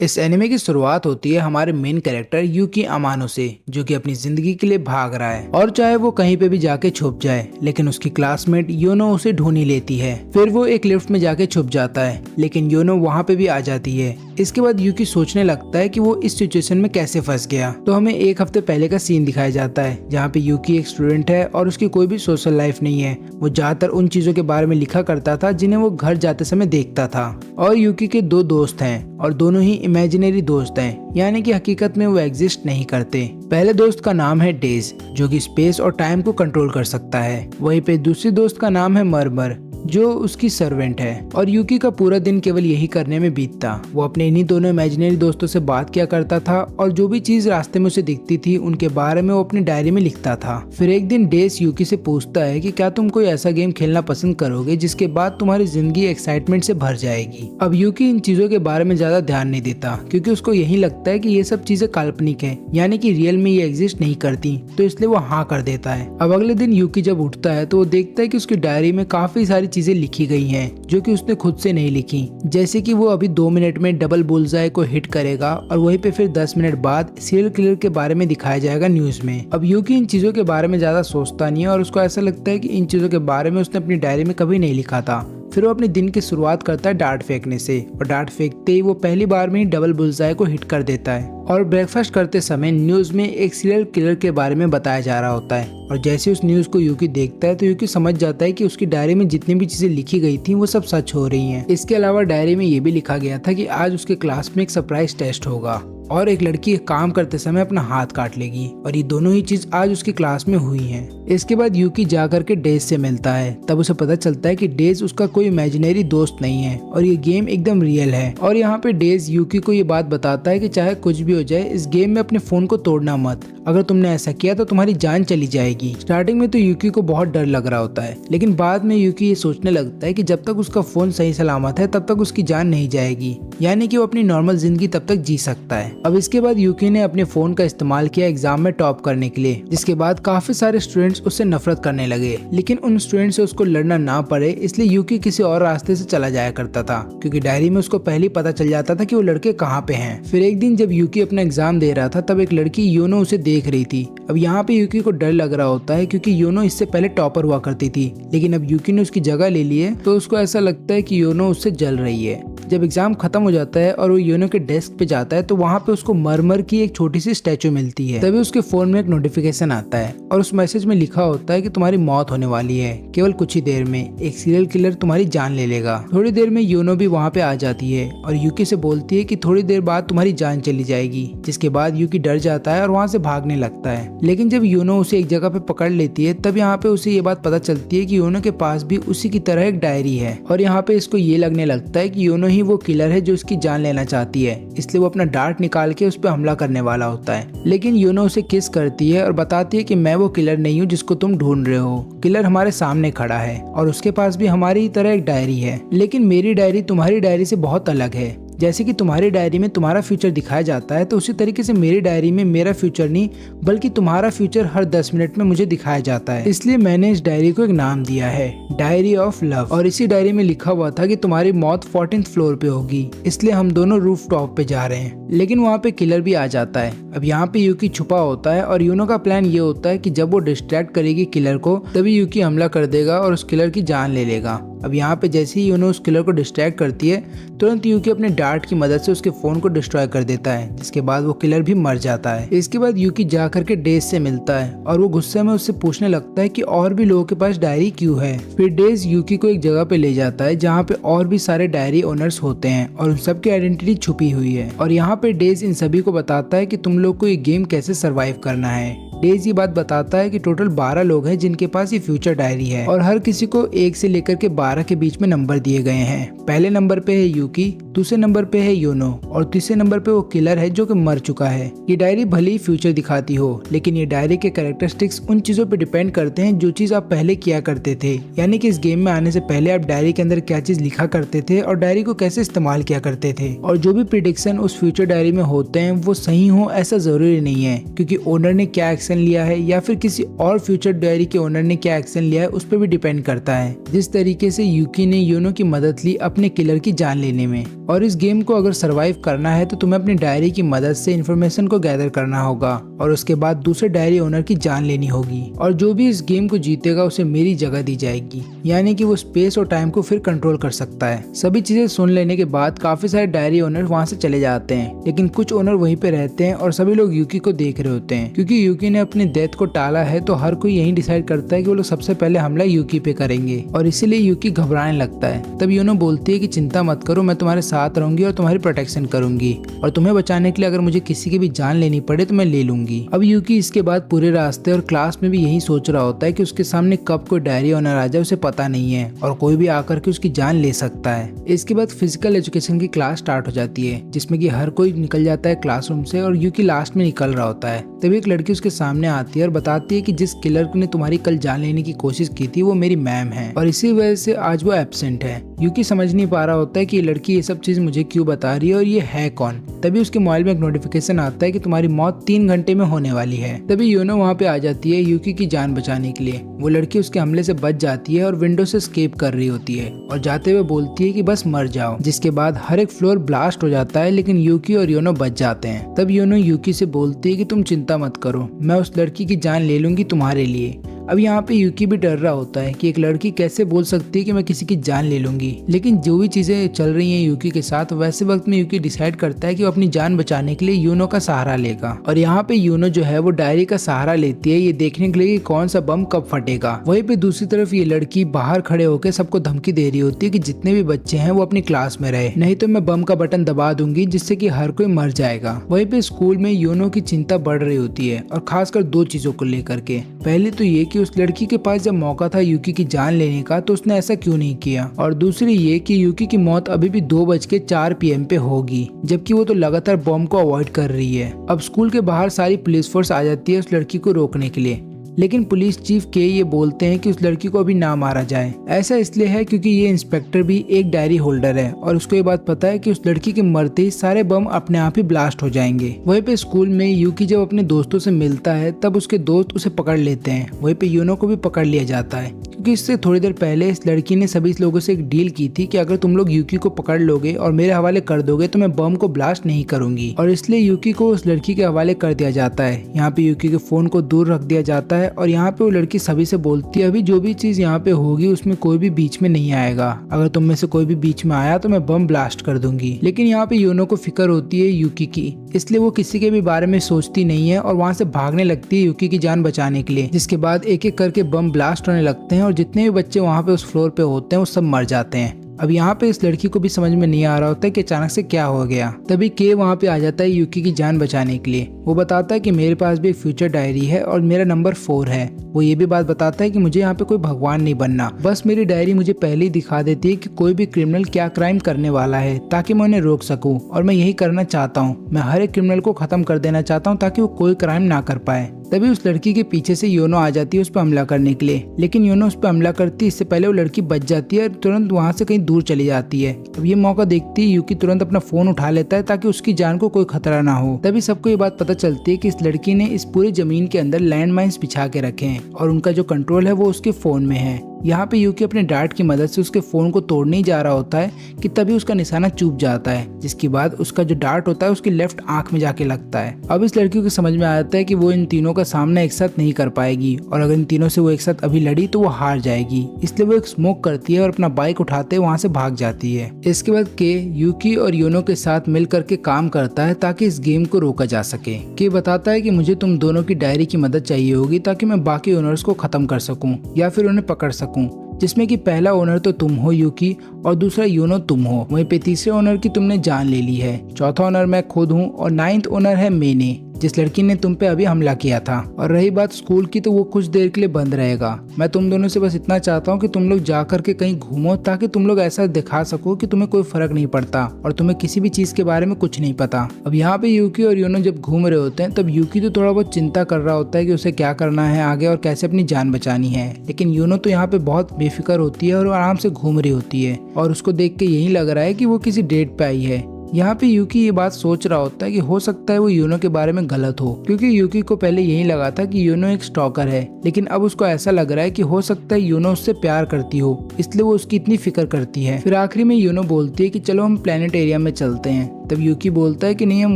इस एनिमे की शुरुआत होती है हमारे मेन कैरेक्टर यूकी अमानो से, जो कि अपनी जिंदगी के लिए भाग रहा है और चाहे वो कहीं पे भी जाके छुप जाए, लेकिन उसकी क्लासमेट योनो उसे ढूंढ ही लेती है। फिर वो एक लिफ्ट में जाके छुप जाता है, लेकिन योनो वहाँ पे भी आ जाती है। इसके बाद यूकी सोचने लगता है कि वो इस सिचुएशन में कैसे फंस गया। तो हमें एक हफ्ते पहले का सीन दिखाया जाता है, जहाँ पे यूकी एक स्टूडेंट है और उसकी कोई भी सोशल लाइफ नहीं है। वो ज्यादातर उन चीजों के बारे में लिखा करता था जिन्हें वो घर जाते समय देखता था। और यूकी के दो दोस्त हैं और दोनों ही इमेजिनरी दोस्त हैं, यानी कि हकीकत में वो एग्जिस्ट नहीं करते। पहले दोस्त का नाम है डेज, जो कि स्पेस और टाइम को कंट्रोल कर सकता है। वहीं पे दूसरी दोस्त का नाम है मरमर, जो उसकी सर्वेंट है। और यूकी का पूरा दिन केवल यही करने में बीतता। वो अपने इन्हीं दोनों इमेजिनरी दोस्तों से बात किया करता था और जो भी चीज रास्ते में उसे दिखती थी उनके बारे में वो अपनी डायरी में लिखता था। फिर एक दिन डेस यूकी से पूछता है कि क्या तुम कोई ऐसा गेम खेलना पसंद करोगे जिसके बाद तुम्हारी जिंदगी एक्साइटमेंट से भर जाएगी। अब यूकी इन चीजों के बारे में ज्यादा ध्यान नहीं देता, क्योंकि उसको यही लगता है कि ये सब चीजें काल्पनिक है, यानी कि रियल में ये एग्जिस्ट नहीं करती, तो इसलिए वो हाँ कर देता है। अब अगले दिन यूकी जब उठता है तो वो देखता है कि उसकी डायरी में काफी सारी चीजें लिखी गई हैं, जो कि उसने खुद से नहीं लिखी। जैसे कि वो अभी 2 मिनट में डबल बुलजाई को हिट करेगा और वहीं पे फिर 10 मिनट बाद सीरियल किलर के बारे में दिखाया जाएगा न्यूज में। अब यूकी इन चीजों के बारे में ज्यादा सोचता नहीं है और उसको ऐसा लगता है कि इन चीजों के बारे में उसने अपनी डायरी में कभी नहीं लिखा था। फिर वो अपने दिन की शुरुआत करता है डार्ट फेंकने से, और डार्ट फेंकते ही वो पहली बार में ही डबल बुलजाई को हिट कर देता है। और ब्रेकफास्ट करते समय न्यूज में एक सीरियल किलर के बारे में बताया जा रहा होता है, और जैसे उस न्यूज को यूकी देखता है तो यूकी समझ जाता है कि उसकी डायरी में जितनी भी चीजें लिखी गई थी वो सब सच हो रही हैं। इसके अलावा डायरी में ये भी लिखा गया था कि आज उसके क्लास में एक सरप्राइज टेस्ट होगा और एक लड़की काम करते समय अपना हाथ काट लेगी, और ये दोनों ही चीज आज उसकी क्लास में हुई हैं। इसके बाद यूकी जा करके डेज से मिलता है। तब उसे पता चलता है कि डेज उसका कोई इमेजिनरी दोस्त नहीं है और ये गेम एकदम रियल है। और यहाँ पे डेज यूकी को ये बात बताता है कि चाहे कुछ भी हो जाए, इस गेम में अपने फोन को तोड़ना मत। अगर तुमने ऐसा किया तो तुम्हारी जान चली जाएगी। स्टार्टिंग में तो यूकी को बहुत डर लग रहा होता है, लेकिन बाद में यूकी ये सोचने लगता है कि जब तक उसका फोन सही सलामत है तब तक उसकी जान नहीं जाएगी, यानी कि वो अपनी नॉर्मल जिंदगी तब तक जी सकता है। अब इसके बाद यूकी ने अपने फोन का इस्तेमाल किया एग्जाम में टॉप करने के लिए, जिसके बाद काफी सारे स्टूडेंट्स उससे नफरत करने लगे। लेकिन उन स्टूडेंट्स से उसको लड़ना ना पड़े, इसलिए यूकी किसी और रास्ते से चला जाया करता था, क्योंकि डायरी में उसको पहले ही पता चल जाता था कि वो लड़के कहाँ पे हैं। फिर एक दिन जब यूकी अपना एग्जाम दे रहा था, तब एक लड़की योनो उसे देख रही थी। अब यहाँ पे यूकी को डर लग रहा होता है, क्योंकि योनो इससे पहले टॉपर हुआ करती थी, लेकिन अब यूकी ने उसकी जगह ले ली है, तो उसको ऐसा लगता है कि योनो उससे जल रही है। जब एग्जाम खत्म हो जाता है और वो योनो के डेस्क पे जाता है, तो वहाँ पे उसको मरमर की एक छोटी सी स्टैचू मिलती है। तभी उसके फोन में एक नोटिफिकेशन आता है और उस मैसेज में लिखा होता है कि तुम्हारी मौत होने वाली है, केवल कुछ ही देर में एक सीरियल किलर तुम्हारी जान ले लेगा। थोड़ी देर में योनो भी वहाँ पे आ जाती है और यूकी से बोलती है कि थोड़ी देर बाद तुम्हारी जान चली जाएगी। जिसके बाद यूकी डर जाता है और वहाँ से भागने लगता है। लेकिन जब योनो उसे एक जगह पे पकड़ लेती है, तब यहाँ पे उसे ये बात पता चलती है कि योनो के पास भी उसी की तरह एक डायरी है, और यहाँ पे इसको ये लगने लगता है कि योनो ही वो किलर है जो उसकी जान लेना चाहती है। इसलिए वो अपना डार्ट निकाल के उस पर हमला करने वाला होता है, लेकिन योनो उसे किस करती है और बताती है कि मैं वो किलर नहीं हूँ जिसको तुम ढूंढ रहे हो। किलर हमारे सामने खड़ा है और उसके पास भी हमारी ही तरह एक डायरी है, लेकिन मेरी डायरी तुम्हारी डायरी से बहुत अलग है। जैसे कि तुम्हारी डायरी में तुम्हारा फ्यूचर दिखाया जाता है, तो उसी तरीके से मेरी डायरी में मेरा फ्यूचर नहीं बल्कि तुम्हारा फ्यूचर हर 10 मिनट में मुझे दिखाया जाता है। इसलिए मैंने इस डायरी को एक नाम दिया है, डायरी ऑफ लव। और इसी डायरी में लिखा हुआ था कि तुम्हारी मौत 14th फ्लोर पे होगी, इसलिए हम दोनों रूफ टॉप पे जा रहे हैं। लेकिन वहाँ पे किलर भी आ जाता है। अब यहाँ पे यूकी छुपा होता है और यूनो का प्लान ये होता है कि जब वो डिस्ट्रैक्ट करेगी किलर को, तभी यूकी हमला कर देगा और उस किलर की जान ले लेगा। अब यहाँ पे जैसे ही यूनो उस किलर को डिस्ट्रैक्ट करती है, तुरंत यूकी अपने डार्ट की मदद से उसके फोन को डिस्ट्रॉय कर देता है, जिसके बाद वो किलर भी मर जाता है। इसके बाद यूकी जा करके डेज से मिलता है और वो गुस्से में उससे पूछने लगता है कि और भी लोगों के पास डायरी क्यों है। फिर डेज यूकी को एक जगह पे ले जाता है जहाँ पे और भी सारे डायरी ओनर्स होते हैं और उन सबकी आइडेंटिटी छुपी हुई है। और यहाँ पे डेज इन सभी को बताता है कि तुम लोग को ये गेम कैसे सरवाइव करना है। डेज ये बात बताता है कि टोटल 12 लोग हैं जिनके पास ये फ्यूचर डायरी है, और हर किसी को 1 से लेकर के 12 के बीच में नंबर दिए गए हैं। पहले नंबर पे है यूकी, दूसरे नंबर पे है योनो, और तीसरे नंबर पे वो किलर है जो कि मर चुका है। ये डायरी भले ही फ्यूचर दिखाती हो, लेकिन ये डायरी के कैरेक्टरिस्टिक्स उन चीजों पे डिपेंड करते हैं जो चीज आप पहले किया करते थे, यानी कि इस गेम में आने से पहले आप डायरी के अंदर क्या चीज लिखा करते थे और डायरी को कैसे इस्तेमाल किया करते थे। और जो भी प्रिडिक्शन उस फ्यूचर डायरी में होते हैं वो सही हो ऐसा जरूरी नहीं है, क्योंकि ओनर ने क्या एक्शन लिया है या फिर किसी और फ्यूचर डायरी के ओनर ने क्या एक्शन लिया है उस पर भी डिपेंड करता है। जिस तरीके से से यूकी ने योनो की मदद ली अपने किलर की जान लेने में। और इस गेम को अगर सरवाइव करना है तो तुम्हें अपनी डायरी की मदद से इन्फॉर्मेशन को गैदर करना होगा और उसके बाद दूसरे डायरी ओनर की जान लेनी होगी। और जो भी इस गेम को जीतेगा उसे मेरी जगह दी जाएगी, यानी कि वो स्पेस और टाइम को फिर कंट्रोल कर सकता है। सभी चीजें सुन लेने के बाद काफी सारे डायरी ओनर वहाँ से चले जाते हैं, लेकिन कुछ ओनर वहीं पे रहते हैं और सभी लोग यूकी को देख रहे होते हैं। क्योंकि यूकी ने अपनी डेथ को टाला है तो हर कोई यही डिसाइड करता है कि वो लोग सबसे पहले हमला यूकी पे करेंगे और इसीलिए यूकी घबराने लगता है। तब योनो बोलती है कि चिंता मत करो, मैं तुम्हारे साथ रहूंगी और तुम्हारी प्रोटेक्शन करूंगी और तुम्हें बचाने के लिए अगर मुझे किसी की भी जान लेनी पड़े तो मैं ले लूंगी। अब यूकी इसके बाद पूरे रास्ते और क्लास में भी यही सोच रहा होता है कि उसके सामने कब कोई डायरी ओनर आ जाए उसे पता नहीं है और कोई भी आकर के उसकी जान ले सकता है। इसके बाद फिजिकल एजुकेशन की क्लास स्टार्ट हो जाती है जिसमें कि हर कोई निकल जाता है क्लासरूम से और यूकी लास्ट में निकल रहा होता है। तभी एक लड़की उसके सामने आती है और बताती है कि जिस किलर ने तुम्हारी कल जान लेने की कोशिश की थी वो मेरी मैम है और इसी वजह से आज वो एब्सेंट है। यूकी समझ नहीं पा रहा होता है कि ये लड़की ये सब चीज मुझे क्यों बता रही है और ये है कौन। तभी उसके मोबाइल में एक नोटिफिकेशन आता है कि तुम्हारी मौत 3 घंटे में होने वाली है। तभी योनो वहाँ पे आ जाती है यूकी की जान बचाने के लिए। वो लड़की उसके हमले से बच जाती है और विंडो से एस्केप कर रही होती है और जाते हुए बोलती है कि बस मर जाओ, जिसके बाद हर एक फ्लोर ब्लास्ट हो जाता है लेकिन यूकी और योनो बच जाते हैं। तब योनो यूकी से बोलती है कि तुम चिंता मत करो, मैं उस लड़की की जान ले लूंगी तुम्हारे लिए। अब यहाँ पे यूकी भी डर रहा होता है कि एक लड़की कैसे बोल सकती है कि मैं किसी की जान ले लूंगी। लेकिन जो भी चीजें चल रही हैं यूकी के साथ, वैसे वक्त में यूकी डिसाइड करता है कि वो अपनी जान बचाने के लिए यूनो का सहारा लेगा। और यहाँ पे यूनो जो है वो डायरी का सहारा लेती है ये देखने के लिए कि कौन सा बम कब फटेगा। वहीं पे दूसरी तरफ ये लड़की बाहर खड़े होकर सबको धमकी दे रही होती है कि जितने भी बच्चे हैं वो अपनी क्लास में रहे, नहीं तो मैं बम का बटन दबा दूंगी जिससे कि हर कोई मर जाएगा। वहीं पे स्कूल में यूनो की चिंता बढ़ रही होती है और खासकर 2 चीजों को लेकर के। पहली तो ये कि उस लड़की के पास जब मौका था यूकी की जान लेने का तो उसने ऐसा क्यों नहीं किया, और दूसरी ये कि यूकी की मौत अभी भी 2:04 PM पे होगी जबकि वो तो लगातार बॉम्ब को अवॉइड कर रही है। अब स्कूल के बाहर सारी पुलिस फोर्स आ जाती है उस लड़की को रोकने के लिए, लेकिन पुलिस चीफ के ये बोलते हैं कि उस लड़की को अभी ना मारा जाए। ऐसा इसलिए है क्योंकि ये इंस्पेक्टर भी एक डायरी होल्डर है और उसको ये बात पता है कि उस लड़की के मरते ही सारे बम अपने आप ही ब्लास्ट हो जाएंगे। वहीं पे स्कूल में यूकी जब अपने दोस्तों से मिलता है तब उसके दोस्त उसे पकड़ लेते हैं। वहीं पे योनो को भी पकड़ लिया जाता है क्योंकि इससे थोड़ी देर पहले इस लड़की ने सभी लोगों से एक डील की थी कि अगर तुम लोग यूकी को पकड़ लोगे और मेरे हवाले कर दोगे तो मैं बम को ब्लास्ट नहीं करूंगी, और इसलिए यूकी को उस लड़की के हवाले कर दिया जाता है। यहाँ पे यूकी के फोन को दूर रख दिया जाता है और यहाँ पे वो लड़की सभी से बोलती है अभी जो भी चीज यहाँ पे होगी उसमें कोई भी बीच में नहीं आएगा, अगर तुम में से कोई भी बीच में आया तो मैं बम ब्लास्ट कर दूंगी। लेकिन यहाँ पे योनो को फिक्र होती है यूकी की, इसलिए वो किसी के भी बारे में सोचती नहीं है और वहाँ से भागने लगती है यूकी की जान बचाने के लिए। जिसके बाद एक एक करके बम ब्लास्ट होने लगते हैं और जितने भी बच्चे वहाँ पे उस फ्लोर पे होते हैं वो सब मर जाते हैं। अब यहाँ पे इस लड़की को भी समझ में नहीं आ रहा होता है कि अचानक से क्या हो गया। तभी के वहाँ पे आ जाता है यूकी की जान बचाने के लिए। वो बताता है कि मेरे पास भी एक फ्यूचर डायरी है और मेरा नंबर 4 है। वो ये भी बात बताता है कि मुझे यहाँ पे कोई भगवान नहीं बनना, बस मेरी डायरी मुझे पहले ही दिखा देती है कि कोई भी क्रिमिनल क्या क्राइम करने वाला है ताकि मैं उन्हें रोक सकूं, और मैं यही करना चाहता हूँ। मैं हर एक क्रिमिनल को खत्म कर देना चाहता हूँ ताकि वो कोई क्राइम ना कर पाए। तभी उस लड़की के पीछे से योनो आ जाती है उस पर हमला करने के लिए, लेकिन योनो उस पर हमला करती है इससे पहले वो लड़की बच जाती है और तुरंत वहाँ से कहीं दूर चली जाती है। अब ये मौका देखती है यूकी तुरंत अपना फोन उठा लेता है ताकि उसकी जान को कोई खतरा ना हो। तभी सबको ये बात पता चलती है कि इस लड़की ने इस पूरी जमीन के अंदर लैंडमाइंस बिछा के रखे हैं और उनका जो कंट्रोल है वो उसके फोन में है। यहाँ पे यूकी अपने डार्ट की मदद से उसके फोन को तोड़ने ही जा रहा होता है कि तभी उसका निशाना चूक जाता है, जिसके बाद उसका जो डार्ट होता है उसकी लेफ्ट आंख में जाके लगता है। अब इस लड़की को समझ में आ जाता है कि वो इन तीनों का सामना एक साथ नहीं कर पाएगी और अगर इन तीनों से वो एक साथ अभी लड़ी तो वो हार जाएगी, इसलिए वो एक स्मोक करती है और अपना बाइक उठाते वहाँ से भाग जाती है। इसके बाद के यूकी और योनो के साथ मिल करके काम करता है ताकि इस गेम को रोका जा सके। के बताता है कि मुझे तुम दोनों की डायरी की मदद चाहिए होगी ताकि मैं बाकी ओनर्स को खत्म कर सकूं या फिर उन्हें पकड़ सकूं, जिसमें कि पहला ओनर तो तुम हो यूकी और दूसरा योनो तुम हो। वहीं पे तीसरे ओनर की तुमने जान ले ली है, चौथा ओनर मैं खुद हूँ और 9th ओनर है मैंने, जिस लड़की ने तुम पे अभी हमला किया था। और रही बात स्कूल की तो वो कुछ देर के लिए बंद रहेगा। मैं तुम दोनों से बस इतना चाहता हूँ कि तुम लोग जा करके कहीं घूमो ताकि तुम लोग ऐसा दिखा सको कि तुम्हें कोई फर्क नहीं पड़ता और तुम्हें किसी भी चीज के बारे में कुछ नहीं पता। अब यहाँ पे यूकी और योनो जब घूम रहे होते हैं तब यूकी तो थोड़ा बहुत चिंता कर रहा होता है कि उसे क्या करना है आगे और कैसे अपनी जान बचानी है, लेकिन योनो तो यहाँ पे बहुत बेफिक्र होती है और आराम से घूम रही होती है और उसको देख के यही लग रहा है कि वो किसी डेट पे आई है। यहाँ पे यूकी ये बात सोच रहा होता है कि हो सकता है वो यूनो के बारे में गलत हो, क्योंकि यूकी को पहले यही लगा था कि यूनो एक स्टॉकर है, लेकिन अब उसको ऐसा लग रहा है कि हो सकता है यूनो उससे प्यार करती हो, इसलिए वो उसकी इतनी फिक्र करती है। फिर आखिरी में यूनो बोलती है कि चलो हम प्लेनेट एरिया में चलते हैं। तब यूकी बोलता है कि नहीं, हम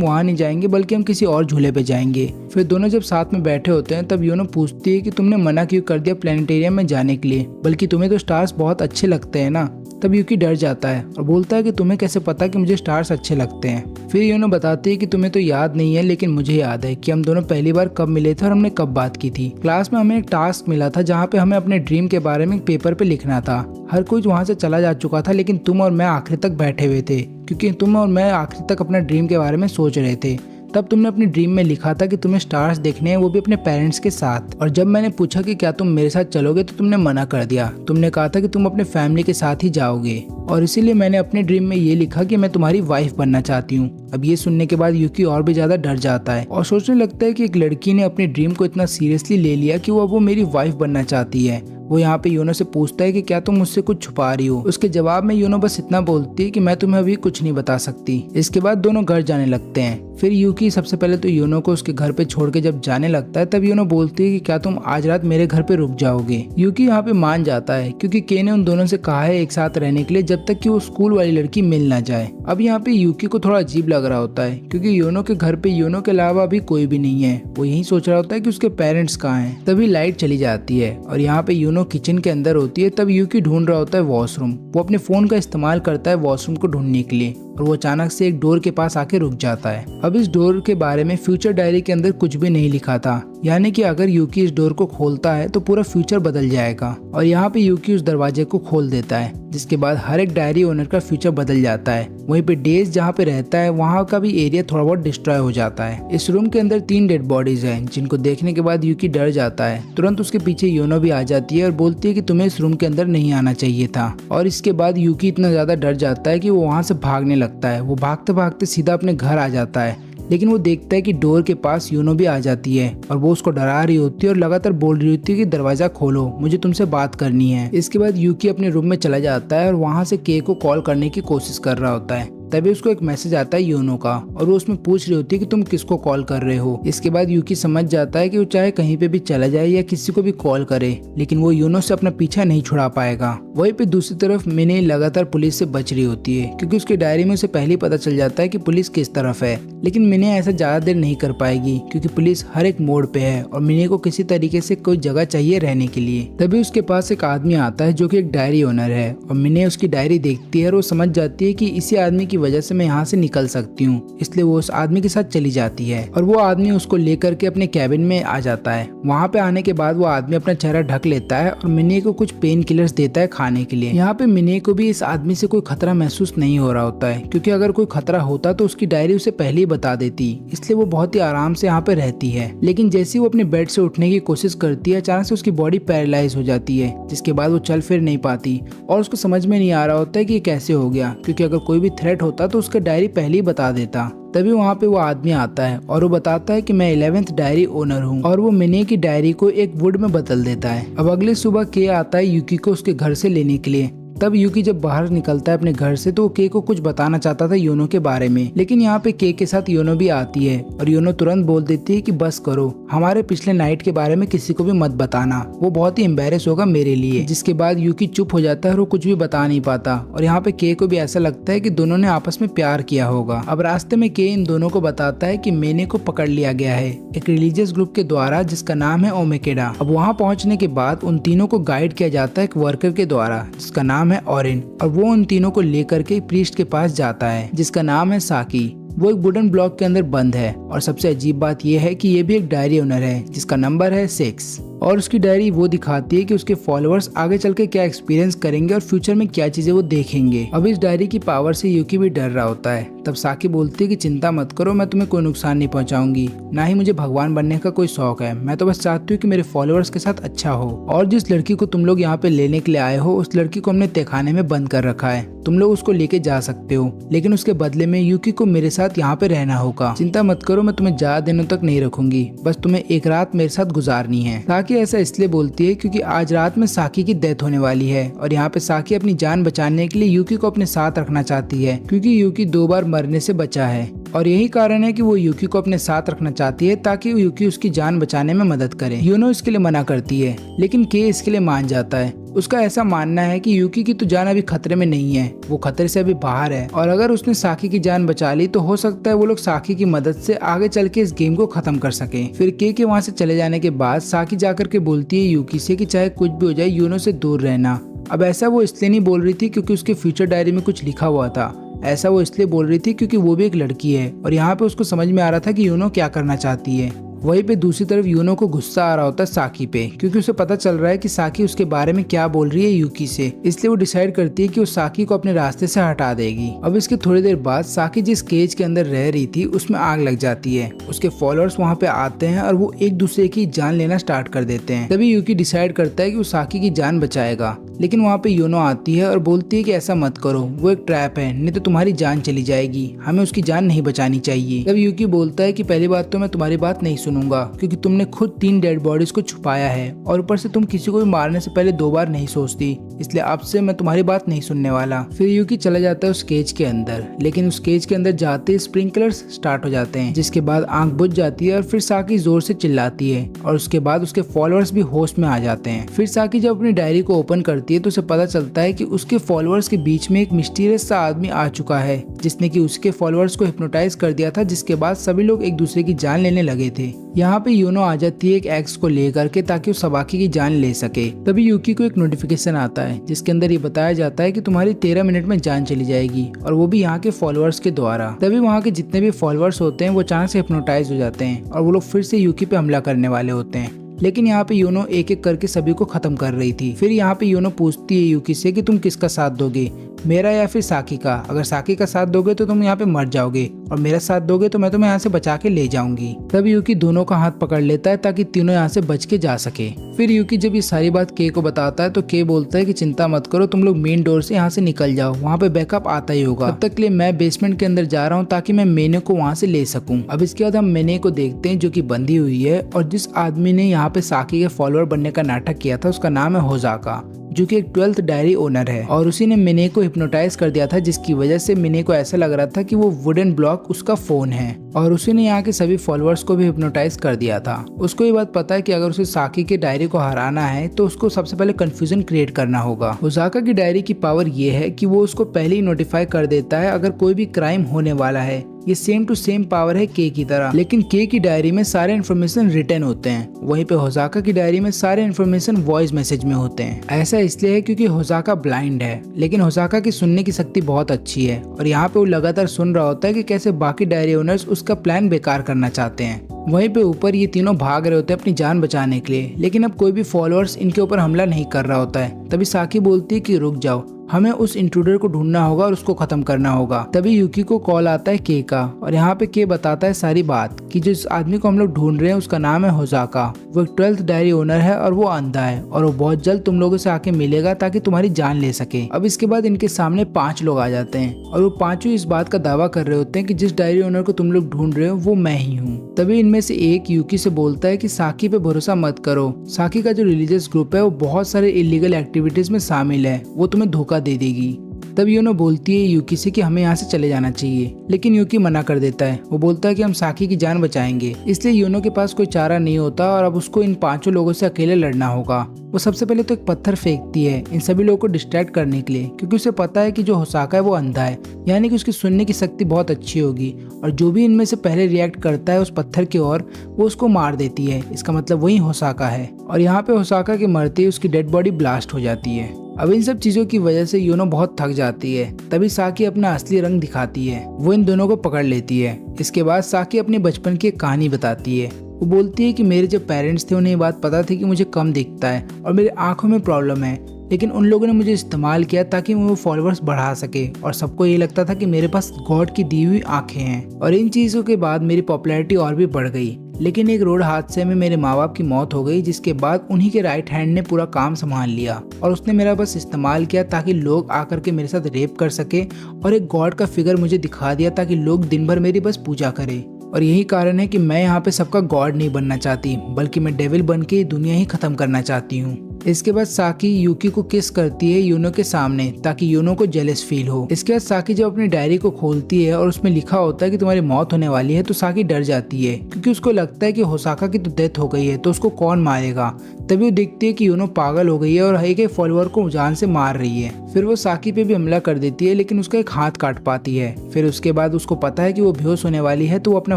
वहाँ नहीं जाएंगे बल्कि हम किसी और झूले पे जाएंगे। फिर दोनों जब साथ में बैठे होते हैं तब यूनो पूछती है कि तुमने मना क्यों कर दिया प्लेनेटेरियम में जाने के लिए, बल्कि तुम्हें तो स्टार्स बहुत अच्छे लगते हैं ना। तब यूकी डर जाता है और बोलता है कि तुम्हें कैसे पता कि मुझे स्टार्स अच्छे लगते हैं। फिर यूनो बताती है कि तुम्हें तो याद नहीं है, लेकिन मुझे याद है कि हम दोनों पहली बार कब मिले थे और हमने कब बात की थी। क्लास में हमें एक टास्क मिला था जहाँ पे हमें अपने ड्रीम के बारे में एक पेपर पे लिखना था। हर कोई वहाँ से चला जा चुका था, लेकिन तुम और मैं आखिरी तक बैठे हुए थे, क्योंकि तुम और मैं आखिरी तक अपना ड्रीम के बारे में सोच रहे थे। तब तुमने अपनी ड्रीम में लिखा था कि तुम्हें स्टार्स देखने हैं, वो भी अपने पेरेंट्स के साथ। और जब मैंने पूछा कि क्या तुम मेरे साथ चलोगे तो तुमने मना कर दिया। तुमने कहा था कि तुम अपने फैमिली के साथ ही जाओगे, और इसीलिए मैंने अपने ड्रीम में ये लिखा कि मैं तुम्हारी वाइफ बनना चाहती हूँ। अब ये सुनने के बाद यूकी और भी ज्यादा डर जाता है और सोचने लगता है कि एक लड़की ने अपने ड्रीम को इतना सीरियसली ले लिया कि वो मेरी वाइफ बनना चाहती है। वो यहाँ पे यूनो से पूछता है कि क्या तुम मुझसे कुछ छुपा रही हो। उसके जवाब में यूनो बस इतना बोलती है कि मैं तुम्हें अभी कुछ नहीं बता सकती। इसके बाद दोनों घर जाने लगते हैं। फिर यूकी सबसे पहले तो यूनो को उसके घर पे छोड़ के जब जाने लगता है तब यूनो बोलती है कि क्या तुम आज रात मेरे घर पे रुक जाओगे। यूकी यहाँ पे मान जाता है क्योंकि के ने उन दोनों से कहा है एक साथ रहने के लिए जब तक कि वो स्कूल वाली लड़की मिल ना जाए। अब यहाँ पे यूकी को थोड़ा अजीब लग रहा होता है क्योंकि यूनो के घर पे यूनो के अलावा अभी कोई भी नहीं है। वो यही सोच रहा होता है कि उसके पेरेंट्स कहाँ हैं। तभी लाइट चली जाती है और यहाँ पे यूनो किचन के अंदर होती है। तब यूकी ढूंढ रहा होता है वॉशरूम। वो अपने फोन का इस्तेमाल करता है वॉशरूम को ढूंढने के लिए और वो अचानक से एक डोर के पास आके रुक जाता है। अब इस डोर के बारे में फ्यूचर डायरी के अंदर कुछ भी नहीं लिखा था, यानी कि अगर यूकी इस डोर को खोलता है तो पूरा फ्यूचर बदल जाएगा। और यहाँ पे यूकी उस दरवाजे को खोल देता है, जिसके बाद हर एक डायरी ओनर का फ्यूचर बदल जाता है। वहीं पे डेज जहाँ पे रहता है वहाँ का भी एरिया थोड़ा बहुत डिस्ट्रॉय हो जाता है। इस रूम के अंदर 3 डेड बॉडीज हैं, जिनको देखने के बाद यूकी डर जाता है। तुरंत उसके पीछे यूनो भी आ जाती है और बोलती है कि तुम्हें इस रूम के अंदर नहीं आना चाहिए था। और इसके बाद यूकी इतना ज्यादा डर जाता है कि वो वहाँ से भागने लगता है। वो भागते भागते सीधा अपने घर आ जाता है, लेकिन वो देखता है कि डोर के पास यूनो भी आ जाती है और वो उसको डरा रही होती है और लगातार बोल रही होती है कि दरवाजा खोलो, मुझे तुमसे बात करनी है। इसके बाद यूकी अपने रूम में चला जाता है और वहाँ से के को कॉल करने की कोशिश कर रहा होता है। तभी उसको एक मैसेज आता है यूनो का और वो उसमें पूछ रही होती है कि तुम किसको कॉल कर रहे हो। इसके बाद यूकी समझ जाता है कि वो चाहे कहीं पे भी चला जाए या किसी को भी कॉल करे, लेकिन वो यूनो से अपना पीछा नहीं छुड़ा पाएगा। वहीं पे दूसरी तरफ मिने लगातार पुलिस से बच रही होती है क्योंकि उसकी डायरी में उसे पहले ही पता चल जाता है कि पुलिस किस तरफ है। लेकिन मिने ऐसा ज्यादा देर नहीं कर पाएगी क्योंकि पुलिस हर एक मोड़ पे है और मिने को किसी तरीके से कोई जगह चाहिए रहने के लिए। तभी उसके पास एक आदमी आता है जो कि एक डायरी ओनर है और मिने उसकी डायरी देखती है और वो समझ जाती है कि इसी आदमी की वजह से मैं यहाँ से निकल सकती हूँ, इसलिए वो उस आदमी के साथ चली जाती है और वो आदमी उसको लेकर के अपने कैबिन में आ जाता है। वहाँ पे आने के बाद वो आदमी अपना चेहरा ढक लेता है और मिने को कुछ पेन किलर्स देता है खाने के लिए। यहाँ पे मिने को भी इस आदमी से कोई खतरा महसूस नहीं हो रहा होता है क्योंकि अगर कोई खतरा होता तो उसकी डायरी उसे पहले ही बता देती, इसलिए वो बहुत ही आराम से यहाँ पे रहती है। लेकिन जैसे ही वो अपने बेड से उठने की कोशिश करती है अचानक से उसकी बॉडी पैरालाइज हो जाती है, जिसके बाद वो चल फिर नहीं पाती और उसको समझ में नहीं आ रहा होता है कि ये कैसे हो गया, क्योंकि अगर कोई भी थ्रेट होता तो उसका डायरी पहले ही बता देता। तभी वहाँ पे वो आदमी आता है और वो बताता है कि मैं 11th डायरी ओनर हूँ और वो मिने की डायरी को एक वुड में बदल देता है। अब अगली सुबह के आता है यूकी को उसके घर से लेने के लिए। तब यूकी जब बाहर निकलता है अपने घर से तो वो के को कुछ बताना चाहता था योनो के बारे में, लेकिन यहाँ पे के साथ योनो भी आती है और योनो तुरंत बोल देती है कि बस करो, हमारे पिछले नाइट के बारे में किसी को भी मत बताना, वो बहुत ही एम्बेरस होगा मेरे लिए। जिसके बाद यूकी चुप हो जाता है और वो कुछ भी बता नहीं पाता और यहाँ पे के को भी ऐसा लगता है कि दोनों ने आपस में प्यार किया होगा। अब रास्ते में के इन दोनों को बताता है कि मेने को पकड़ लिया गया है एक रिलीजियस ग्रुप के द्वारा जिसका नाम है ओमेकेडा। अब वहाँ पहुँचने के बाद उन तीनों को गाइड किया जाता है एक वर्कर के द्वारा जिसका नाम है ऑरिन, और वो उन तीनों को लेकर के प्रीस्ट के पास जाता है जिसका नाम है साकी। वो एक वुडन ब्लॉक के अंदर बंद है और सबसे अजीब बात यह है कि ये भी एक डायरी ओनर है जिसका नंबर है 6 और उसकी डायरी वो दिखाती है कि उसके फॉलोअर्स आगे चल के क्या एक्सपीरियंस करेंगे और फ्यूचर में क्या चीजें वो देखेंगे। अब इस डायरी की पावर से यूकी भी डर रहा होता है। तब साकी बोलती है कि चिंता मत करो, मैं तुम्हें कोई नुकसान नहीं पहुंचाऊंगी, ना ही मुझे भगवान बनने का कोई शौक है, मैं तो बस चाहती हूँ कि मेरे फॉलोअर्स के साथ अच्छा हो। और जिस लड़की को तुम लोग यहाँ पे लेने के लिए आए हो उस लड़की को हमने तहखाने में बंद कर रखा है, तुम लोग उसको लेके जा सकते हो, लेकिन उसके बदले में यूकी को मेरे साथ यहाँ पे रहना होगा। चिंता मत करो, मैं तुम्हें ज्यादा दिनों तक नहीं रखूंगी, बस तुम्हें एक रात मेरे साथ गुजारनी है। साकी ऐसा इसलिए बोलती है क्योंकि आज रात में साकी की डेथ होने वाली है और यहाँ पे साकी अपनी जान बचाने के लिए यूकी को अपने साथ रखना चाहती है क्योंकि यूकी 2 बार मरने से बचा है और यही कारण है कि वो यूकी को अपने साथ रखना चाहती है ताकि यूकी उसकी जान बचाने में मदद करे। यूनो इसके लिए मना करती है लेकिन के इसके लिए मान जाता है। उसका ऐसा मानना है कि यूकी की तो जान अभी खतरे में नहीं है, वो खतरे से अभी बाहर है और अगर उसने साकी की जान बचा ली तो हो सकता है वो लोग साकी की मदद से आगे चल के इस गेम को खत्म कर सके। फिर के वहाँ से चले जाने के बाद साकी जाकर के बोलती है यूकी से कि चाहे कुछ भी हो जाए यूनो से दूर रहना। अब ऐसा वो इसलिए नहीं बोल रही थी क्योंकि उसके फ्यूचर डायरी में कुछ लिखा हुआ था, ऐसा वो इसलिए बोल रही थी क्योंकि वो भी एक लड़की है और यहाँ पे उसको समझ में आ रहा था कि यूनो क्या करना चाहती है। वहीं पे दूसरी तरफ यूनो को गुस्सा आ रहा होता है साकी पे क्योंकि उसे पता चल रहा है कि साकी उसके बारे में क्या बोल रही है यूकी से, इसलिए वो डिसाइड करती है कि वो साकी को अपने रास्ते से हटा देगी। अब इसके थोड़ी देर बाद साकी जिस केज के अंदर रह रही थी उसमें आग लग जाती है। उसके फॉलोअर्स वहाँ पे आते हैं और वो एक दूसरे की जान लेना स्टार्ट कर देते हैं। तभी यूकी डिसाइड करता है कि वो साकी की जान बचाएगा, लेकिन वहाँ पे यूनो आती है और बोलती है कि ऐसा मत करो, वो एक ट्रैप है, नहीं तो तुम्हारी जान चली जाएगी, हमें उसकी जान नहीं बचानी चाहिए। तब यूकी बोलता है कि पहली बात तो मैं तुम्हारी बात नहीं सुनूंगा क्योंकि तुमने खुद 3 डेड बॉडीज को छुपाया है और ऊपर से तुम किसी को भी मारने से पहले 2 बार नहीं सोचती, इसलिए अब से मैं तुम्हारी बात नहीं सुनने वाला। फिर यूकी चला जाता है उस केज के अंदर, लेकिन उस केज के अंदर जाते ही स्प्रिंकलर्स स्टार्ट हो जाते हैं जिसके बाद आंख बुझ जाती है और फिर साकी जोर से चिल्लाती है और उसके बाद उसके फॉलोअर्स भी होश में आ जाते हैं। फिर साकी जब अपनी डायरी को ओपन करती है तो उसे पता चलता है कि उसके फॉलोअर्स के बीच में एक मिस्टीरियस सा आदमी आ चुका है जिसने कि उसके फॉलोअर्स को हिप्नोटाइज कर दिया था, जिसके बाद सभी लोग एक दूसरे की जान लेने लगे थे। यहाँ पे यूनो आ जाती है एक एक्स को लेकर के ताकि वो सबाकी की जान ले सके। तभी यूकी को एक नोटिफिकेशन आता है जिसके अंदर ये बताया जाता है कि तुम्हारी 13 मिनट में जान चली जाएगी और वो भी यहाँ के फॉलोअर्स के द्वारा। तभी वहाँ के जितने भी फॉलोअर्स होते हैं वो अचानक से हिप्नोटाइज हो जाते हैं और वो लोग फिर से यूकी पे हमला करने वाले होते हैं, लेकिन यहाँ पे यूनो एक एक करके सभी को खत्म कर रही थी। फिर यहाँ पे यूनो पूछती है यूकी से कि तुम किसका साथ दोगे, मेरा या फिर साकी का? अगर साकी का साथ दोगे तो तुम यहाँ पे मर जाओगे और मेरा साथ दोगे तो मैं तुम्हें यहाँ से बचा के ले जाऊंगी। तब यूकी दोनों का हाथ पकड़ लेता है ताकि तीनों यहाँ से बच के जा सके। फिर यूकी जब ये सारी बात के को बताता है तो के बोलता है कि चिंता मत करो, तुम लोग मेन डोर से यहाँ से निकल जाओ, वहाँ पे बैकअप आता ही होगा। तब तक के लिए मैं बेसमेंट के अंदर जा रहा हूँ ताकि मैं मेने को वहाँ से ले सकूँ। अब इसके बाद हम मेने को देखते हैं जो की बंधी हुई है और जिस आदमी ने यहाँ पे साकी के फॉलोअर बनने का नाटक किया था उसका नाम है होजाका, जो कि एक 12th डायरी ओनर है और उसी ने मिने को हिप्नोटाइज कर दिया था, जिसकी वजह से मिने को ऐसा लग रहा था कि वो वुडन ब्लॉक उसका फोन है और उसी ने यहाँ के सभी फॉलोअर्स को भी हिप्नोटाइज कर दिया था। उसको ये बात पता है कि अगर उसे साकी की डायरी को हराना है तो उसको सबसे पहले कंफ्यूजन क्रिएट करना होगा। होजाका की डायरी की पावर ये है कि वो उसको पहले ही नोटिफाई कर देता है अगर कोई भी क्राइम होने वाला है। ये सेम टू सेम पावर है के की तरह, लेकिन के की डायरी में सारे इन्फॉर्मेशन रिटर्न होते हैं, वहीं पे होजाका की डायरी में सारे इन्फॉर्मेशन वॉइस मैसेज में होते हैं। ऐसा इसलिए है क्योंकि होजाका ब्लाइंड है, लेकिन होजाका की सुनने की शक्ति बहुत अच्छी है और यहाँ पे वो लगातार सुन रहा होता है कि कैसे बाकी डायरी ओनर्स उसका प्लान बेकार करना चाहते हैं। वहीं पे ऊपर ये तीनों भाग रहे होते हैं अपनी जान बचाने के लिए, लेकिन अब कोई भी फॉलोअर्स इनके ऊपर हमला नहीं कर रहा होता है। तभी साकी बोलती है कि रुक जाओ, हमें उस इंट्रूडर को ढूंढना होगा और उसको खत्म करना होगा। तभी यूकी को कॉल आता है के का और यहाँ पे के बताता है सारी बात कि जिस आदमी को हम लोग ढूंढ रहे हैं उसका नाम है होजाका, वो एक 12th डायरी ओनर है और वो अंधा है और वो बहुत जल्द तुम लोगों से आके मिलेगा ताकि तुम्हारी जान ले सके। अब इसके बाद इनके सामने 5 लोग आ जाते हैं और वो पांचों इस बात का दावा कर रहे होते हैं कि जिस डायरी ओनर को तुम लोग ढूंढ रहे हो वो मैं ही हूँ। तभी इनमें से एक यूकी से बोलता है कि साकी पे भरोसा मत करो, साकी का जो रिलीजियस ग्रुप है वो बहुत सारे इलीगल एक्टिविटीज में शामिल है, वो तुम्हें धोखा दे देगी। तब यूनो बोलती है यूकी से कि हमें यहाँ से चले जाना चाहिए, लेकिन यूकी मना कर देता है। वो बोलता है कि हम साकी की जान बचाएंगे, इसलिए यूनो के पास कोई चारा नहीं होता और अब उसको इन 5 लोगों से अकेले लड़ना होगा। वो सबसे पहले तो एक पत्थर फेंकती है इन सभी लोगों को डिस्ट्रैक्ट करने के लिए, क्योंकि उसे पता है कि जो होजाका है वो अंधा है, यानी कि उसकी सुनने की शक्ति बहुत अच्छी होगी और जो भी इनमें से पहले रिएक्ट करता है उस पत्थर की ओर वो उसको मार देती है। इसका मतलब वही होजाका है और यहाँ पे होजाका के मरते ही उसकी डेड बॉडी ब्लास्ट हो जाती है। अब इन सब चीजों की वजह से यूनो बहुत थक जाती है। तभी साकी अपना असली रंग दिखाती है, वो इन दोनों को पकड़ लेती है। इसके बाद साकी अपने बचपन की एक कहानी बताती है। वो बोलती है कि मेरे जो पेरेंट्स थे उन्हें ये बात पता थी कि मुझे कम दिखता है और मेरी आंखों में प्रॉब्लम है, लेकिन उन लोगों ने मुझे इस्तेमाल किया ताकि वो फॉलोअर्स बढ़ा सके और सबको ये लगता था कि मेरे पास गॉड की दी हुई आंखें हैं। और इन चीज़ों के बाद मेरी पॉपुलैरिटी और भी बढ़ गई, लेकिन एक रोड हादसे में मेरे माँ बाप की मौत हो गई, जिसके बाद उन्हीं के राइट हैंड ने पूरा काम संभाल लिया और उसने मेरा बस इस्तेमाल किया ताकि लोग आकर के मेरे साथ रेप कर सके और एक गॉड का फिगर मुझे दिखा दिया ताकि लोग दिन भर मेरी बस पूजा करें। और यही कारण है कि मैं यहाँ पे सबका गॉड नहीं बनना चाहती, बल्कि मैं डेविल बन के दुनिया ही खत्म करना चाहती हूँ। इसके बाद साकी यूकी को किस करती है यूनो के सामने, ताकि यूनो को जेलस फील हो। इसके बाद साकी जब अपनी डायरी को खोलती है और उसमें लिखा होता है कि तुम्हारी मौत होने वाली है, तो साकी डर जाती है, क्योंकि उसको लगता है कि होसाका की तो डेथ हो गई है, तो उसको कौन मारेगा। तभी वो देखती है कि यूनो पागल हो गई है और एक फॉलोअर को जान से मार रही है। फिर वो साकी पे भी हमला कर देती है, लेकिन उसका एक हाथ काट पाती है। फिर उसके बाद उसको पता है कि वो बेहोश होने वाली है, तो वो अपना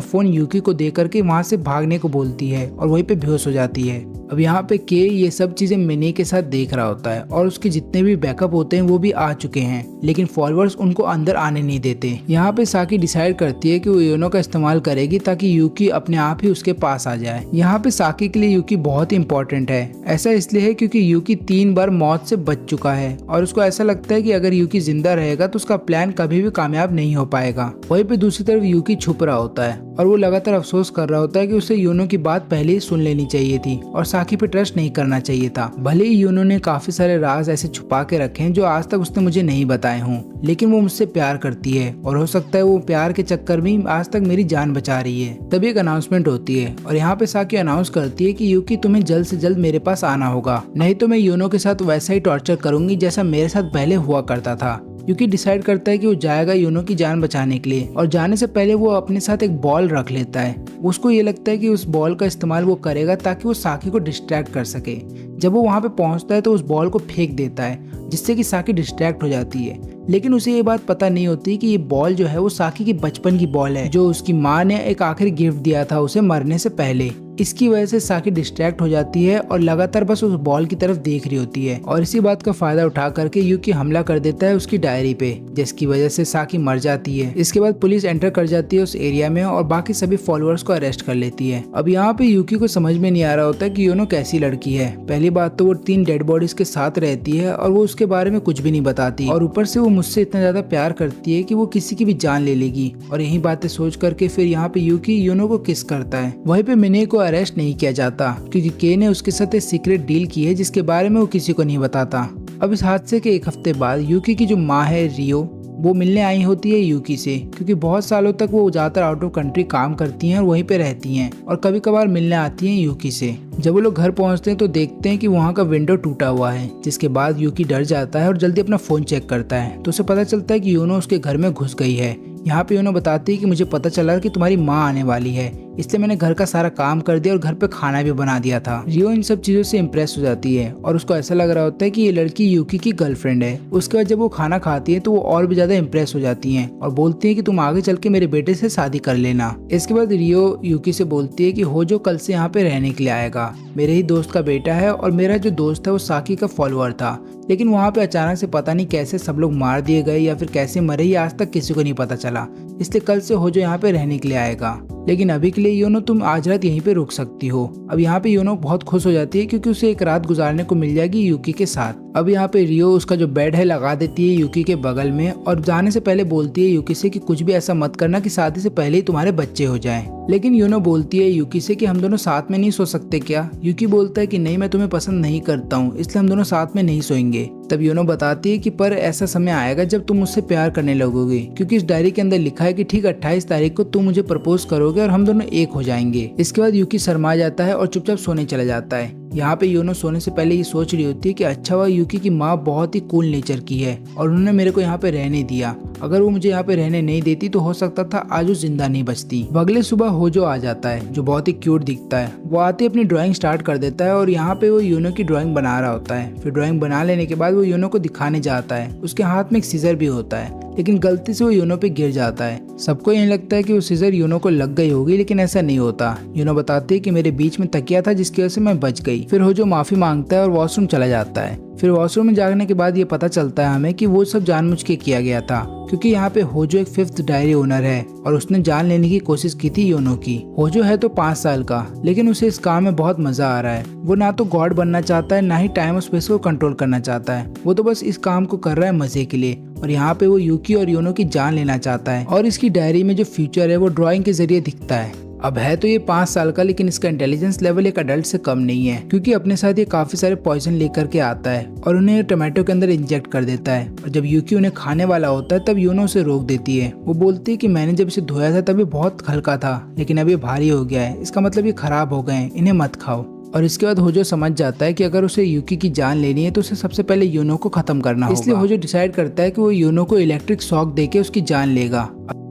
फोन यूकी को दे करके वहाँ से भागने को बोलती है और वहीं पे बेहोश हो जाती है। अब यहाँ पे के ये सब चीजें मिनी के साथ देख रहा होता है और उसके जितने भी बैकअप होते हैं वो भी आ चुके हैं, लेकिन फॉलोअर्स उनको अंदर आने नहीं देते। यहाँ पे साकी डिसाइड करती है कि वो योनो का इस्तेमाल करेगी ताकि यूकी अपने आप ही उसके पास आ जाए। यहाँ पे साकी के लिए यूकी बहुत ही इंपॉर्टेंट है। ऐसा इसलिए है क्योंकि यूकी 3 बार मौत से बच चुका है और उसको ऐसा लगता है कि अगर यूकी जिंदा रहेगा तो उसका प्लान कभी भी कामयाब नहीं हो पाएगा। वहीं पे दूसरी तरफ यूकी छुप रहा होता है और वो लगातार अफसोस कर रहा होता है कि उसे यूनो की बात पहले ही सुन लेनी चाहिए थी और साकी पे ट्रस्ट नहीं करना चाहिए था। भले ही यूनो ने काफी सारे राज ऐसे छुपा के रखे हैं जो आज तक उसने मुझे नहीं बताए हों, लेकिन वो मुझसे प्यार करती है और हो सकता है वो प्यार के चक्कर में आज तक मेरी जान बचा रही है। तभी एक अनाउंसमेंट होती है और यहाँ पे साकी अनाउंस करती है कि यूकी तुम्हें जल्द से जल्द मेरे पास आना होगा, नहीं तो मैं यूनो के साथ वैसा ही टॉर्चर करूंगी जैसा मेरे साथ पहले हुआ करता था। यूकी डिसाइड करता है कि वो जाएगा यूनो की जान बचाने के लिए और जाने से पहले वो अपने साथ एक बॉल रख लेता है। उसको ये लगता है कि उस बॉल का इस्तेमाल वो करेगा ताकि वो साकी को डिस्ट्रैक्ट कर सके। जब वो वहाँ पे पहुँचता है तो उस बॉल को फेंक देता है, जिससे कि साकी डिस्ट्रैक्ट हो जाती है। लेकिन उसे ये बात पता नहीं होती कि ये बॉल जो है वो साकी की बचपन की बॉल है, जो उसकी माँ ने एक आखिरी गिफ्ट दिया था उसे मरने से पहले। इसकी वजह से साकी डिस्ट्रैक्ट हो जाती है और लगातार बस उस बॉल की तरफ देख रही होती है और इसी बात का फायदा उठा करके यूकी हमला कर देता है उसकी डायरी पे, जिसकी वजह से साकी मर जाती है। इसके बाद पुलिस एंटर कर जाती है उस एरिया में और बाकी सभी फॉलोअर्स को अरेस्ट कर लेती है। अब यहाँ पे यूकी को समझ में नहीं आ रहा होता कि यूनो कैसी लड़की है। पहली बात तो वो 3 डेड बॉडीज के साथ रहती है और वो उसके बारे में कुछ भी नहीं बताती, और ऊपर से वो मुझसे इतना ज्यादा प्यार करती है कि वो किसी की भी जान ले लेगी। और यही बातें सोच करके फिर यहाँ पे यूकी यूनो को किस करता है। वहीं पे मिने को अरेस्ट नहीं किया जाता क्योंकि के ने उसके साथ एक सीक्रेट डील की है जिसके बारे में वो किसी को नहीं बताता। अब इस हादसे के 1 हफ्ते बाद यूकी की जो माँ है रियो, वो मिलने आई होती है यूकी से, क्योंकि बहुत सालों तक वो ज्यादातर आउट ऑफ कंट्री काम करती हैं और वहीं पे रहती हैं और कभी कभार मिलने आती हैं यूकी से। जब वो लोग घर पहुंचते हैं तो देखते हैं कि वहाँ का विंडो टूटा हुआ है, जिसके बाद यूकी डर जाता है और जल्दी अपना फोन चेक करता है तो उसे पता चलता है कि यूनो उसके घर में घुस गई है। यहाँ पे यूनो बताती है कि मुझे पता चला कि तुम्हारी माँ आने वाली है, इसलिए मैंने घर का सारा काम कर दिया और घर पे खाना भी बना दिया था। रियो इन सब चीजों से इम्प्रेस हो जाती है और उसको ऐसा लग रहा होता है कि ये लड़की यूकी की गर्लफ्रेंड है। उसके बाद जब वो खाना खाती है तो वो और भी ज्यादा इम्प्रेस हो जाती हैं और बोलती है कि तुम आगे चल के मेरे बेटे से शादी कर लेना। इसके बाद रियो यूकी से बोलती है कि होजो कल से यहाँ पे रहने के लिए आएगा, मेरे ही दोस्त का बेटा है और मेरा जो दोस्त है वो साकी का फॉलोअर था, लेकिन वहाँ पे अचानक से पता नहीं कैसे सब लोग मार दिए गए या फिर कैसे मरे ये आज तक किसी को नहीं पता चला, इसलिए कल से होजो यहाँ पे रहने के लिए आएगा। लेकिन अभी के लिए योनो तुम आज रात यहीं पे रुक सकती हो। अब यहाँ पे योनो बहुत खुश हो जाती है क्योंकि उसे एक रात गुजारने को मिल जाएगी यूकी के साथ। अब यहाँ पे रियो उसका जो बेड है लगा देती है यूकी के बगल में और जाने से पहले बोलती है यूकी से कि कुछ भी ऐसा मत करना कि शादी से पहले ही तुम्हारे बच्चे हो जाएं। लेकिन योनो बोलती है यूकी से कि हम दोनों साथ में नहीं सो सकते क्या। यूकी बोलता है कि नहीं, मैं तुम्हें पसंद नहीं करता हूँ, इसलिए हम दोनों साथ में नहीं सोएंगे। तब योनो बताती है कि पर ऐसा समय आएगा जब तुम मुझसे प्यार करने लगोगे, क्योंकि इस डायरी के अंदर लिखा है कि ठीक 28 तारीख को तुम मुझे प्रपोज करोगे और हम दोनों एक हो जाएंगे। इसके बाद यूकी शर्मा जाता है और चुपचाप सोने चला जाता है। यहाँ पे योनो सोने से पहले ये सोच रही होती है कि अच्छा हुआ यूकी की माँ बहुत ही कूल नेचर की है और उन्होंने मेरे को यहाँ पे रहने दिया। अगर वो मुझे यहाँ पे रहने नहीं देती तो हो सकता था आज वो जिंदा नहीं बचती। अगले सुबह होजो आ जाता है जो बहुत ही क्यूट दिखता है। वो आते अपनी ड्राइंग स्टार्ट कर देता है और यहाँ पे वो योनो की ड्राइंग बना रहा होता है। फिर ड्राइंग बना लेने के बाद वो योनो को दिखाने जाता है। उसके हाथ में एक सीजर भी होता है, लेकिन गलती से वो योनो पे गिर जाता है। सबको यही लगता है कि वो सीजर योनो को लग गई होगी, लेकिन ऐसा नहीं होता। योनो बताती है कि मेरे बीच में तकिया था जिसकी वजह से मैं बच गई। फिर होजो माफी मांगता है और वॉशरूम चला जाता है। फिर वॉशरूम में जाने के बाद ये पता चलता है हमें कि वो सब जानबूझ के किया गया था, क्योंकि यहाँ पे होजो एक 5th डायरी ओनर है और उसने जान लेने की कोशिश की थी योनो की। होजो है तो 5 साल का, लेकिन उसे इस काम में बहुत मजा आ रहा है। वो ना तो गॉड बनना चाहता है, ना ही टाइम और स्पेस को कंट्रोल करना चाहता है। वो तो बस इस काम को कर रहा है मजे के लिए। और यहाँ पे वो यूकी और योनो की जान लेना चाहता है और इसकी डायरी में जो फ्यूचर है वो ड्राइंग के जरिए दिखता है। अब है तो ये 5 साल का, लेकिन इसका इंटेलिजेंस लेवल एक अडल्ट से कम नहीं है, क्योंकि अपने साथ ये काफी सारे पॉइजन लेकर के आता है और उन्हें टोमेटो के अंदर इंजेक्ट कर देता है। और जब यूकी उन्हें खाने वाला होता है तब यूनो उसे रोक देती है। वो बोलती है कि मैंने जब इसे धोया था तब ये बहुत हल्का था, लेकिन अब ये भारी हो गया है, इसका मतलब ये खराब हो गए हैं, इन्हें मत खाओ। और इसके बाद होजो समझ जाता है कि अगर उसे यूकी की जान लेनी है तो उसे सबसे पहले यूनो को खत्म करना होगा। इसलिए होजो डिसाइड करता है कि वो यूनो को इलेक्ट्रिक शॉक देके उसकी जान लेगा।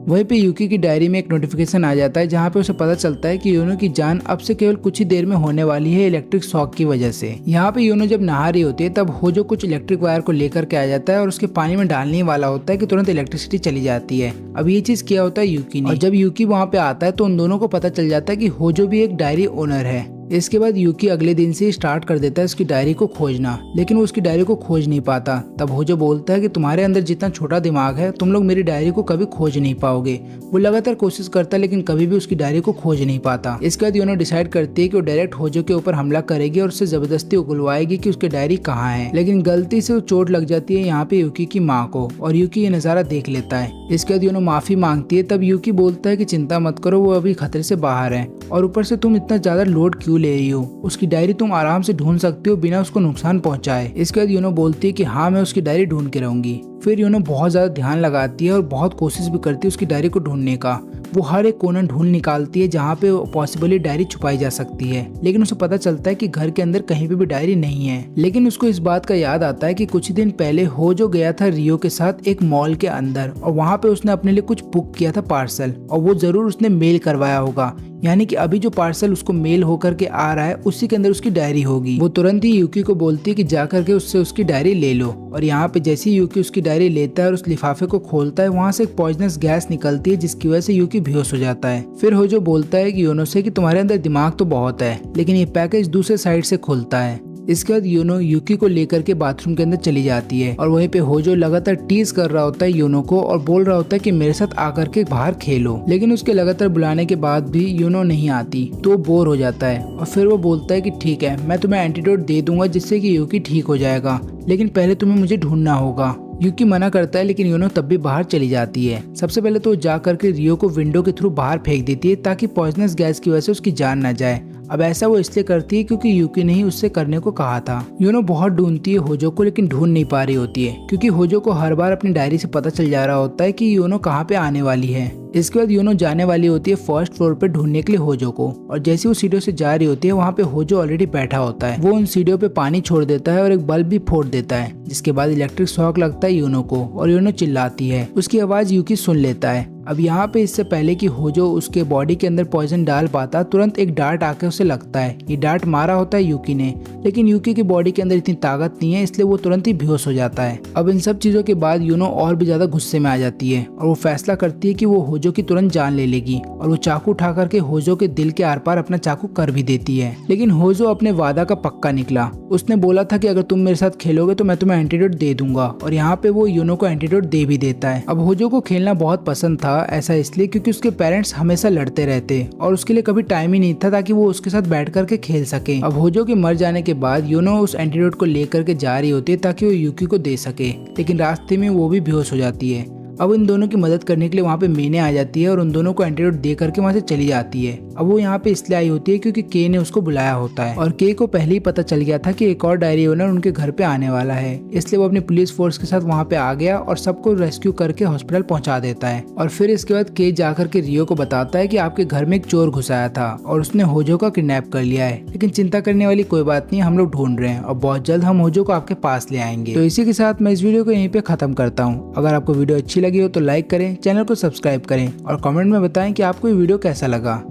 वहीं पे यूकी की डायरी में एक नोटिफिकेशन आ जाता है जहाँ पे उसे पता चलता है कि यूनो की जान अब से केवल कुछ ही देर में होने वाली है इलेक्ट्रिक शॉक की वजह से। यहाँ पे यूनो जब नहा रही होती है तब होजो कुछ इलेक्ट्रिक वायर को लेकर के आ जाता है और उसके पानी में डालने वाला होता है कि तुरंत इलेक्ट्रिसिटी चली जाती है। अब ये चीज किया होता है यूकी ने, और जब यूकी वहाँ पे आता है तो उन दोनों को पता चल जाता है कि होजो भी एक डायरी ओनर है। इसके बाद यूकी अगले दिन से स्टार्ट कर देता है उसकी डायरी को खोजना, लेकिन वो उसकी डायरी को खोज नहीं पाता। तब होजो बोलता है कि तुम्हारे अंदर जितना छोटा दिमाग है तुम लोग मेरी डायरी को कभी खोज नहीं पाओगे। वो लगातार कोशिश करता है लेकिन कभी भी उसकी डायरी को खोज नहीं पाता। इसके बाद यूनो डिसाइड करती है कि वो डायरेक्ट होजो के ऊपर हमला करेगी और उससे जबरदस्ती उगलवाएगी कि उसकी डायरी कहाँ है, लेकिन गलती से वो चोट लग जाती है यहाँ पे यूकी की माँ को, और यूकी ये नजारा देख लेता है। इसके बाद यूनो माफी मांगती है। तब यूकी बोलता है कि चिंता मत करो, वो अभी खतरे से बाहर है, और ऊपर से तुम इतना ज्यादा लोड क्यों ले रही हो, उसकी डायरी तुम आराम से ढूंढ सकती हो बिना उसको नुकसान पहुंचाए। इसके बाद यूनो बोलती है कि हाँ मैं उसकी डायरी ढूंढ के रहूंगी। फिर यूनो बहुत ज्यादा ध्यान लगाती है और बहुत कोशिश भी करती है उसकी डायरी को ढूंढने का। वो हर एक कोना ढूंढ निकालती है जहाँ पे पॉसिबली डायरी छुपाई जा सकती है, लेकिन उसे पता चलता है कि घर के अंदर कहीं पे भी डायरी नहीं है। लेकिन उसको इस बात का याद आता है कि कुछ दिन पहले होजो गया था रियो के साथ एक मॉल के अंदर, और वहाँ पे उसने अपने लिए कुछ बुक किया था पार्सल, और वो जरूर उसने मेल करवाया होगा, यानी कि अभी जो पार्सल उसको मेल होकर के आ रहा है उसी के अंदर उसकी डायरी होगी। वो तुरंत ही यूकी को बोलती है कि जा करके उससे उसकी डायरी ले लो, और यहाँ पे जैसे ही यूकी उसकी डायरी लेता है और उस लिफाफे को खोलता है, वहाँ से एक पॉइजनस गैस निकलती है जिसकी वजह से यूकी बेहोश हो जाता है। फिर होजो बोलता है कि यूनो से कि तुम्हारे अंदर दिमाग तो बहुत है, लेकिन ये पैकेज दूसरे साइड से खुलता है। इसके बाद यूनो यूकी को लेकर के बाथरूम के अंदर चली जाती है, और वहीं पे होजो लगातार टीज कर रहा होता है यूनो को और बोल रहा होता है कि मेरे साथ आकर के बाहर खेलो, लेकिन उसके लगातार बुलाने के बाद भी यूनो नहीं आती तो वो बोर हो जाता है। और फिर वो बोलता है कि ठीक है मैं तुम्हें एंटीडोट दे दूंगा जिससे कि यूकी ठीक हो जाएगा, लेकिन पहले तुम्हें मुझे ढूंढना होगा। यूकी मना करता है, लेकिन यूनो तब भी बाहर चली जाती है। सबसे पहले तो जा करके रियो को विंडो के थ्रू बाहर फेंक देती है ताकि पॉइजनस गैस की वजह से उसकी जान न जाए। अब ऐसा वो इसलिए करती है क्योंकि यूकी ने ही उससे करने को कहा था। यूनो बहुत ढूंढती है होजो को, लेकिन ढूंढ नहीं पा रही होती है क्योंकि होजो को हर बार अपनी डायरी से पता चल जा रहा होता है कि यूनो कहाँ पे आने वाली है। इसके बाद यूनो जाने वाली होती है फर्स्ट फ्लोर पे ढूंढने के लिए होजो को, और जैसे वो सीढ़ियों से जा रही होती है वहाँ पे होजो ऑलरेडी बैठा होता है। वो उन सीढ़ियों पे पानी छोड़ देता है और एक बल्ब भी फोड़ देता है, जिसके बाद इलेक्ट्रिक शॉक लगता है यूनो को और यूनो चिल्लाती है। उसकी आवाज यूकी सुन लेता है। अब यहाँ पे इससे पहले कि होजो उसके बॉडी के अंदर पॉइजन डाल पाता, तुरंत एक डार्ट आके उसे लगता है। ये डार्ट मारा होता है यूकी ने, लेकिन यूकी की बॉडी के अंदर इतनी ताकत नहीं है, इसलिए वो तुरंत ही बेहोश हो जाता है। अब इन सब चीजों के बाद यूनो और भी ज्यादा गुस्से में आ जाती है और वो फैसला करती है कि वो होजो की तुरंत जान ले लेगी, और वो चाकू उठा करके होजो के दिल के आर पार अपना चाकू कर भी देती है। लेकिन होजो अपने वादा का पक्का निकला। उसने बोला था कि अगर तुम मेरे साथ खेलोगे तो मैं तुम्हें एंटीडोट दे दूंगा, और यहाँ पे वो यूनो को एंटीडोट दे भी देता है। अब होजो को खेलना बहुत पसंद था, ऐसा इसलिए क्योंकि उसके पेरेंट्स हमेशा लड़ते रहते और उसके लिए कभी टाइम ही नहीं था ताकि वो उसके साथ बैठ करके खेल सके। अब होजो के मर जाने के बाद यूनो उस एंटीडोट को लेकर के जा रही होती है ताकि वो यूकी को दे सके, लेकिन रास्ते में वो भी बेहोश हो जाती है। अब इन दोनों की मदद करने के लिए वहाँ पे मेने आ जाती है और उन दोनों को एंटीडोट दे करके वहाँ से चली जाती है। अब वो यहाँ पे इसलिए आई होती है क्योंकि के ने उसको बुलाया होता है, और के को पहले ही पता चल गया था कि एक और डायरी ओनर उनके घर पे आने वाला है, इसलिए वो अपनी पुलिस फोर्स के साथ वहाँ पे आ गया और सबको रेस्क्यू करके हॉस्पिटल पहुँचा देता है। और फिर इसके बाद के जाकर के रियो को बताता है कि आपके घर में एक चोर घुस आया था और उसने होजो का किडनैप कर लिया है, लेकिन चिंता करने वाली कोई बात नहीं, हम लोग ढूंढ रहे हैं और बहुत जल्द हम होजो को आपके पास ले आएंगे। तो इसी के साथ मैं इस वीडियो को यहीं पे खत्म करता हूँ। अगर आपको वीडियो अच्छी लगी हो तो लाइक करें, चैनल को सब्सक्राइब करें और कमेंट में बताएं कि आपको ये वीडियो कैसा लगा।